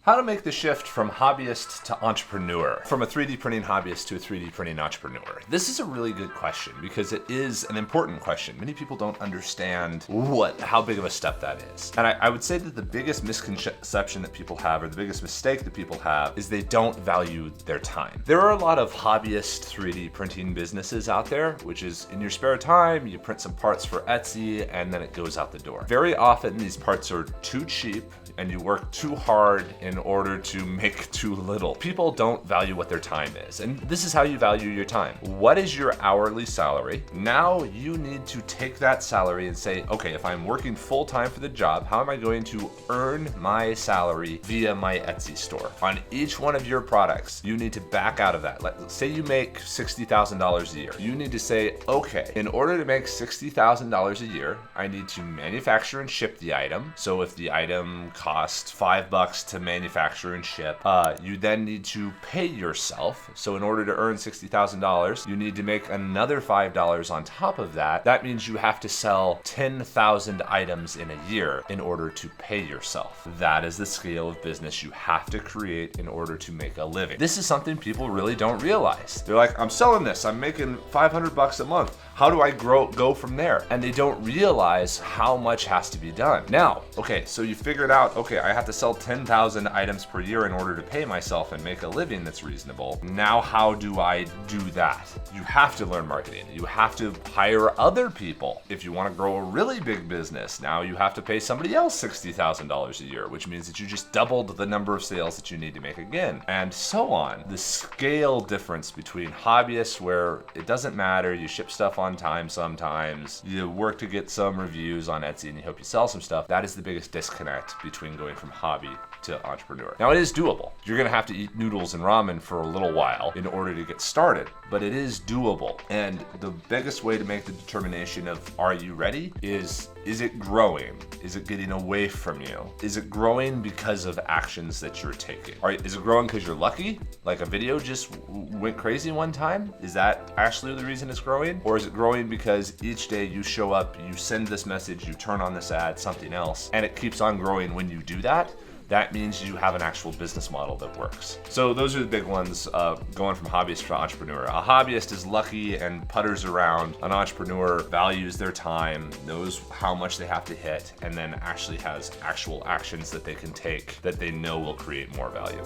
How to make the shift from hobbyist to entrepreneur, from a 3D printing hobbyist to a 3D printing entrepreneur. This is a really good question because it is an important question. Many people don't understand how big of a step that is. And I would say that the biggest misconception that people have, or the biggest mistake that people have, is they don't value their time. There are a lot of hobbyist 3D printing businesses out there, which is in your spare time, you print some parts for Etsy and then it goes out the door. Very often these parts are too cheap and you work too hard in order to make too little. People don't value what their time is, and this is how you value your time. What is your hourly salary? Now you need to take that salary and say, okay, if I'm working full time for the job, how am I going to earn my salary via my Etsy store? On each one of your products, you need to back out of that. Let's say you make $60,000 a year. You need to say, okay, in order to make $60,000 a year, I need to manufacture and ship the item. So if the item costs $5 to manufacture and ship, you then need to pay yourself. So in order to earn $60,000, you need to make another $5 on top of that. That means you have to sell 10,000 items in a year in order to pay yourself. That is the scale of business you have to create in order to make a living. This is something people really don't realize. They're like, I'm selling this, I'm making $500 a month. How do I go from there? And they don't realize how much has to be done. Now, okay, so you figured out, okay, I have to sell 10,000 items per year in order to pay myself and make a living that's reasonable. Now, how do I do that? You have to learn marketing. You have to hire other people. If you want to grow a really big business, now you have to pay somebody else $60,000 a year, which means that you just doubled the number of sales that you need to make again, and so on. The scale difference between hobbyists, where it doesn't matter, you ship stuff on time sometimes, you work to get some reviews on Etsy and you hope you sell some stuff. That is the biggest disconnect between going from hobby to entrepreneur. Now, it is doable. You're gonna have to eat noodles and ramen for a little while in order to get started, but it is doable. And the biggest way to make the determination of are you ready is it growing? Is it getting away from you? Is it growing because of actions that you're taking? Is it growing because you're lucky? Like a video just went crazy one time? Is that actually the reason it's growing? Or is it growing because each day you show up, you send this message, you turn on this ad, something else, and it keeps on growing when you do that? That means you have an actual business model that works. So those are the big ones, going from hobbyist to entrepreneur. A hobbyist is lucky and putters around. An entrepreneur values their time, knows how much they have to hit, and then actually has actual actions that they can take that they know will create more value.